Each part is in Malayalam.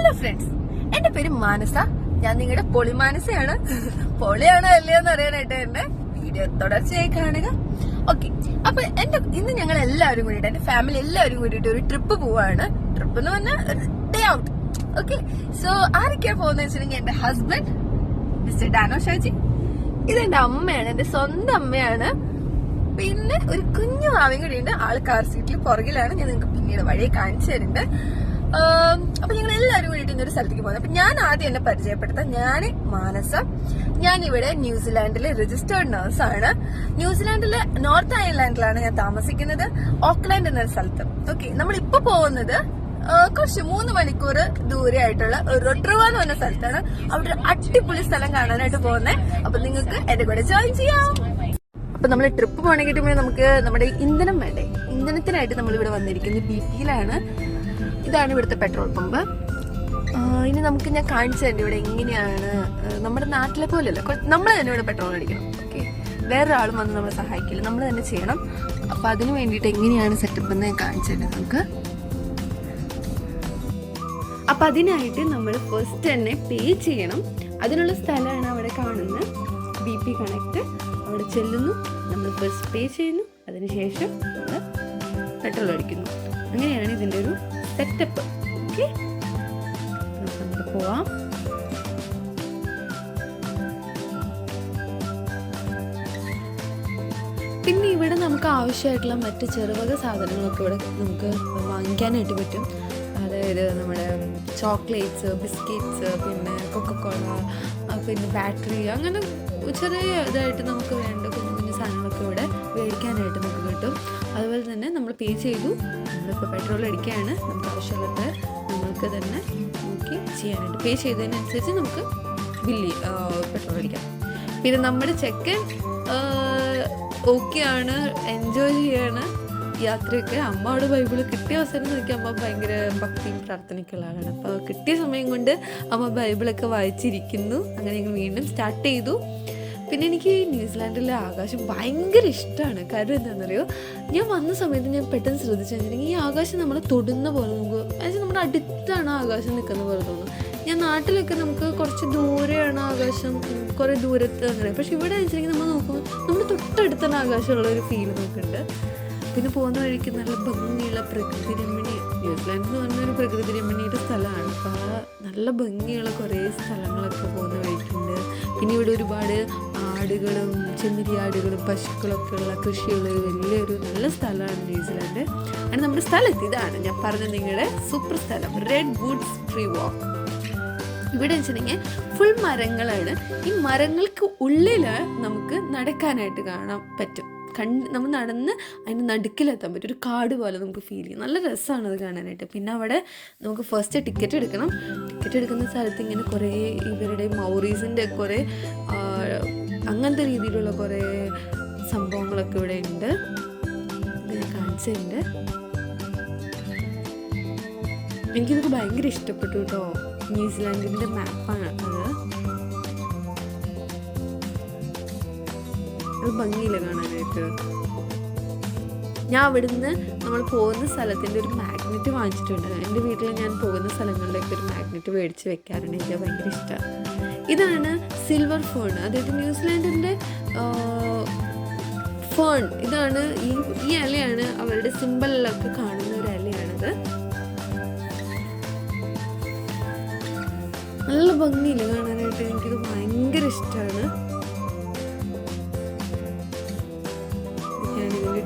ഹലോ ഫ്രണ്ട്സ്, എന്റെ പേര് മാനസ. ഞാൻ നിങ്ങളുടെ പൊളിമാനസയാണ്. പൊളിയാണോ അല്ലയോ എന്ന് അറിയാനായിട്ട് എന്റെ വീഡിയോ തുടർച്ചയായി കാണുക. ഓക്കെ, അപ്പൊ ഇന്ന് ഞങ്ങൾ എല്ലാവരും കൂടിയിട്ട്, എന്റെ ഫാമിലി എല്ലാവരും കൂടിയിട്ട് ഒരു ട്രിപ്പ് പോവാണ്. ട്രിപ്പ് എന്ന് പറഞ്ഞാൽ ഡേ ഔട്ട്. ഓക്കെ, സോ ആരൊക്കെയാണ് പോകുന്നത് വെച്ചിട്ടുണ്ടെങ്കിൽ എന്റെ ഹസ്ബൻഡ് മിസ്റ്റർ ഡാനോ ഷാജി, ഇതെന്റെ അമ്മയാണ്, എന്റെ സ്വന്തം അമ്മയാണ്. പിന്നെ ഒരു കുഞ്ഞു മാവയും കൂടി ഉണ്ട്. ആള് കാർ സീറ്റിൽ പുറകിലാണ്. ഞാൻ നിങ്ങൾക്ക് പിന്നീട് വഴിയെ കാണിച്ചു തരുന്നുണ്ട്. അപ്പൊ ഞങ്ങൾ എല്ലാവരും കൂടിയിട്ട് ഇന്നൊരു സ്ഥലത്തേക്ക് പോകുന്നത്. അപ്പൊ ഞാൻ ആദ്യം എന്നെ പരിചയപ്പെടുത്താം. ഞാൻ മാനസ. ഞാൻ ഇവിടെ ന്യൂസിലാൻഡിലെ രജിസ്റ്റേർഡ് നഴ്സാണ്. ന്യൂസിലാൻഡിലെ നോർത്ത് ഐലൻഡിലാണ് ഞാൻ താമസിക്കുന്നത്, ഓക്ലാൻഡ് എന്ന സ്ഥലത്ത്. ഓക്കെ, നമ്മളിപ്പോ പോകുന്നത് കുറച്ച് 3 മണിക്കൂർ ദൂരെ ആയിട്ടുള്ള റൊട്രുവ എന്ന് പറഞ്ഞ സ്ഥലത്താണ്. അവിടെ ഒരു അടിപൊളി സ്ഥലം കാണാനായിട്ട് പോകുന്നത്. അപ്പൊ നിങ്ങൾക്ക് എന്റെ കൂടെ ജോയിൻ ചെയ്യാം. അപ്പൊ നമ്മൾ ട്രിപ്പ് പോകണമെങ്കിൽ നമുക്ക് നമ്മുടെ ഇന്ധനം വേണ്ടേ? ഇന്ധനത്തിനായിട്ട് നമ്മൾ ഇവിടെ വന്നിരിക്കുന്നത് BP-യിലാണ്. ഇതാണ് ഇവിടുത്തെ പെട്രോൾ പമ്പ്. ഇനി നമുക്ക് ഞാൻ കാണിച്ചു തരേണ്ട ഇവിടെ എങ്ങനെയാണ്. നമ്മുടെ നാട്ടിലെ പോലെയല്ല, നമ്മൾ തന്നെ ഇവിടെ പെട്രോൾ അടിക്കണം. ഓക്കെ, വേറൊരാളും വന്ന് നമ്മളെ സഹായിക്കില്ല, നമ്മൾ തന്നെ ചെയ്യണം. അപ്പൊ അതിന് വേണ്ടിയിട്ട് എങ്ങനെയാണ് സെറ്റപ്പ് എന്ന് ഞാൻ കാണിച്ചു തരാം നമുക്ക്. അപ്പൊ അതിനായിട്ട് നമ്മൾ ഫസ്റ്റ് തന്നെ പേ ചെയ്യണം. അതിനുള്ള സ്ഥലമാണ് അവിടെ കാണുന്നത്, BP കണക്ട്. അവിടെ ചെല്ലുന്നു, നമ്മൾ ഫസ്റ്റ് പേ ചെയ്യുന്നു, അതിനുശേഷം നമ്മൾ പെട്രോൾ അടിക്കുന്നു. അങ്ങനെയാണ് ഇതിൻ്റെ ഒരു സെറ്റപ്പ്. ഓക്കെ, നമുക്ക് പോവാം. പിന്നെ ഇവിടെ നമുക്ക് ആവശ്യമായിട്ടുള്ള മറ്റ് ചെറുവക സാധനങ്ങളൊക്കെ ഇവിടെ നമുക്ക് വാങ്ങിക്കാനായിട്ട് പറ്റും. അതായത് നമ്മുടെ ചോക്ലേറ്റ്സ്, ബിസ്ക്കറ്റ്സ്, പിന്നെ കൊക്കക്കോള, പിന്നെ ബാറ്ററി, അങ്ങനെ ചെറിയ ഇതായിട്ട് നമുക്ക് വേണ്ട കുഞ്ഞു കുഞ്ഞു സാധനങ്ങളൊക്കെ ഇവിടെ മേടിക്കാനായിട്ട് നമുക്ക് കിട്ടും. അതുപോലെ തന്നെ നമ്മൾ പേ ചെയ്തു, നമ്മളിപ്പോൾ പെട്രോൾ അടിക്കുകയാണ്. നമുക്ക് ആവശ്യമുള്ളത് നമുക്ക് തന്നെ നോക്കി ചെയ്യാനായിട്ട് പേ ചെയ്തതിനനുസരിച്ച് നമുക്ക് പെട്രോൾ അടിക്കാം. പിന്നെ നമ്മുടെ ചെക്കൻ ഓക്കെയാണ്, എൻജോയ് ചെയ്യാണ് യാത്രയൊക്കെ. അമ്മയുടെ ബൈബിള് കിട്ടിയ അവസരം നോക്കി അമ്മ ഭയങ്കര ഭക്തിയും പ്രാർത്ഥനയ്ക്കുള്ള ആളാണ്. അപ്പോൾ കിട്ടിയ സമയം കൊണ്ട് അമ്മ ബൈബിളൊക്കെ വായിച്ചിരിക്കുന്നു. അങ്ങനെ ഞങ്ങൾ വീണ്ടും സ്റ്റാർട്ട് ചെയ്തു. പിന്നെ എനിക്ക് ന്യൂസിലാൻഡിലെ ആകാശം ഭയങ്കര ഇഷ്ടമാണ്. കാര്യം എന്താണെന്നറിയോ, ഞാൻ വന്ന സമയത്ത് ഞാൻ പെട്ടെന്ന് ശ്രദ്ധിച്ചു കഴിഞ്ഞിട്ടുണ്ടെങ്കിൽ ഈ ആകാശം നമ്മളെ തൊടുന്ന പോലെ നമുക്ക്, അതായത് നമ്മുടെ അടുത്താണ് ആകാശം നിൽക്കുന്ന പോലെ തോന്നും. ഞാൻ നാട്ടിലൊക്കെ നമുക്ക് കുറച്ച് ദൂരെയാണ് ആകാശം, കുറേ ദൂരത്ത് അങ്ങനെ. പക്ഷെ ഇവിടെ വെച്ചിട്ടുണ്ടെങ്കിൽ നമ്മൾ നോക്കുമ്പോൾ നമ്മുടെ തൊട്ടടുത്താണ് ആകാശമുള്ള ഒരു ഫീൽ നമുക്കുണ്ട്. പിന്നെ പോകുന്ന വഴിക്ക് നല്ല ഭംഗിയുള്ള പ്രകൃതി രമണീയ, ന്യൂസിലാൻഡ് എന്ന് പറഞ്ഞൊരു പ്രകൃതി രമണീയുടെ സ്ഥലമാണ്. അപ്പോൾ നല്ല ഭംഗിയുള്ള കുറേ സ്ഥലങ്ങളൊക്കെ പോകുന്ന വഴിക്കുണ്ട്. പിന്നെ ഇവിടെ ഒരുപാട് ആടുകളും ചെമ്മരിയാടുകളും പശുക്കളൊക്കെ ഉള്ള കൃഷിയുള്ള വലിയൊരു നല്ല സ്ഥലമാണ് ന്യൂസിലാൻഡ്. അങ്ങനെ നമ്മുടെ സ്ഥലത്ത് ഇതാണ് ഞാൻ പറഞ്ഞ നിങ്ങളുടെ സൂപ്പർ സ്ഥലം, റെഡ് വുഡ്സ് ട്രീ വാക്ക്. ഇവിടെ വെച്ചിട്ടുണ്ടെങ്കിൽ ഫുൾ മരങ്ങളാണ്. ഈ മരങ്ങൾക്ക് ഉള്ളിൽ നമുക്ക് നടക്കാനായിട്ട് കാണാൻ പറ്റും. നമ്മൾ നടന്ന് അതിൻ്റെ നടുക്കിലെത്താൻ പറ്റും. ഒരു കാട് പോലെ നമുക്ക് ഫീൽ ചെയ്യും. നല്ല രസമാണ് അത് കാണാനായിട്ട്. പിന്നെ അവിടെ നമുക്ക് ഫസ്റ്റ് ടിക്കറ്റ് എടുക്കണം. ടിക്കറ്റ് എടുക്കുന്ന സ്ഥലത്ത് ഇങ്ങനെ കുറേ ഇവരുടെ മൗറീസിൻ്റെ കുറേ അങ്ങനത്തെ രീതിയിലുള്ള കുറേ സംഭവങ്ങളൊക്കെ ഇവിടെ ഉണ്ട്. ഞാൻ കാണിച്ചിട്ടുണ്ട്. എനിക്കിതൊക്കെ ഭയങ്കര ഇഷ്ടപ്പെട്ടു കേട്ടോ. ന്യൂസിലാൻഡിൻ്റെ മാപ്പാണ് അത് ഭംഗിയില്ല കാണാനായിട്ട്. ഞാൻ അവിടുന്ന് നമ്മൾ പോകുന്ന സ്ഥലത്തിൻ്റെ ഒരു മാഗ്നറ്റ് വാങ്ങിച്ചിട്ടുണ്ട്. എൻ്റെ വീട്ടിൽ ഞാൻ പോകുന്ന സ്ഥലങ്ങളിലേക്ക് ഒരു മാഗ്നറ്റ് മേടിച്ച് വെക്കാറുണ്ട്. എനിക്ക് ഭയങ്കര ഇഷ്ടമാണ്. ഇതാണ് സിൽവർ ഫേൺ, അതായത് ന്യൂസിലാൻഡിൻ്റെ ഫേൺ. ഇതാണ് ഈ ഇലയാണ് അവരുടെ സിമ്പിളിലൊക്കെ കാണുന്ന ഒരു ഇലയാണിത്. നല്ല ഭംഗിയില്ല കാണാനായിട്ട്. എനിക്കിത് ഭയങ്കര ഇഷ്ടമാണ്.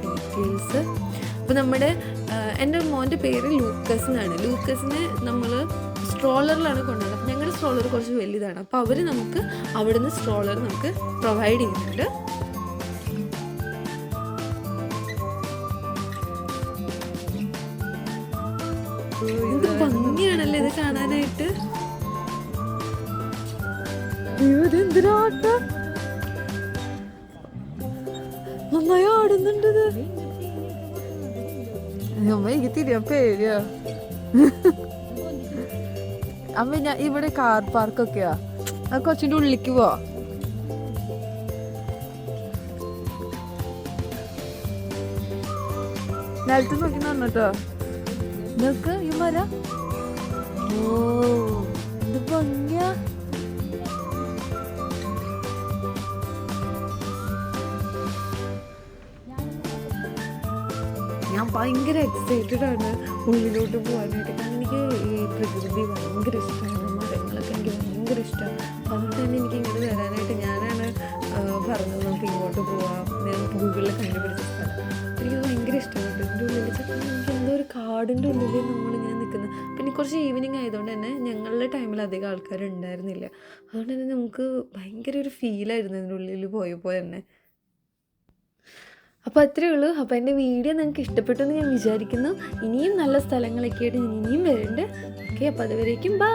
ഡീറ്റെയിൽസ്. അപ്പോൾ നമ്മുടെ എൻ്റെ മോൻ്റെ പേര് ലൂക്കസ് എന്നാണ്. ലൂക്കസിന് നമ്മൾ സ്ട്രോളറിലാണ് കൊണ്ടുവന്നത്. അപ്പോൾ ഞങ്ങളുടെ സ്ട്രോളർ കുറച്ച് വലുതാണ്. അപ്പോൾ അവർ നമുക്ക് അവിടുന്ന് സ്ട്രോളർ നമുക്ക് പ്രൊവൈഡ് ചെയ്യുന്നുണ്ട്. ഇത് ഭംഗിയാണല്ലേ ഇത് കാണാനായിട്ട്. ഇതെന്തിനാട്ട നന്നായി ആടുന്നുണ്ടത്. അമ്മ എനിക്ക് തിരിയാൻ പേടിയാ. അമ്മ ഞാൻ ഇവിടെ കാർ പാർക്കൊക്കെയാ, അത് കുറച്ചിൻ്റെ ഉള്ളിലേക്ക് പോവാ. നിലത്ത് നോക്കി നടന്നോ നോക്ക് ഈ മര. ഓ, എന്ത് ഭംഗിയാ. ഞാൻ ഭയങ്കര എക്സൈറ്റഡ് ആണ് ഉള്ളിലോട്ട് പോകാനായിട്ട്. കാരണം എനിക്ക് ഈ പ്രകൃതി ഭയങ്കര ഇഷ്ടമാണ്, മരങ്ങളൊക്കെ എനിക്ക് ഭയങ്കര ഇഷ്ടമാണ്. അതുകൊണ്ട് തന്നെ എനിക്ക് ഇങ്ങോട്ട് വരാനായിട്ട് ഞാനാണ് പറഞ്ഞത് നമുക്ക് ഇങ്ങോട്ട് പോവാം. ഞാൻ ഗൂഗിളിൽ കണ്ടുപിടിച്ച സ്ഥലം എനിക്കത് ഭയങ്കര ഇഷ്ടപ്പെട്ടു. എൻ്റെ ഉള്ളിൽ എനിക്ക് എന്തോ ഒരു കാടിൻ്റെ ഉള്ളിൽ നമ്മളിങ്ങനെ നിൽക്കുന്നത്. പിന്നെ കുറച്ച് ഈവനിങ് ആയതുകൊണ്ട് തന്നെ ഞങ്ങളുടെ ടൈമിൽ അധികം ആൾക്കാരുണ്ടായിരുന്നില്ല. അതുകൊണ്ട് തന്നെ നമുക്ക് ഭയങ്കര ഒരു ഫീലായിരുന്നു അതിൻ്റെ ഉള്ളിൽ പോയപ്പോൾ തന്നെ. അപ്പോൾ അത്രയേ ഉള്ളൂ. അപ്പോൾ എൻ്റെ വീഡിയോ നിങ്ങൾക്ക് ഇഷ്ടപ്പെട്ടു എന്ന് ഞാൻ വിചാരിക്കുന്നു. ഇനിയും നല്ല സ്ഥലങ്ങളൊക്കെ ആയിട്ട് ഞാൻ ഇനിയും വരുന്നുണ്ട്. ഓക്കെ, അപ്പോൾ അതുവരേക്കും ബൈ.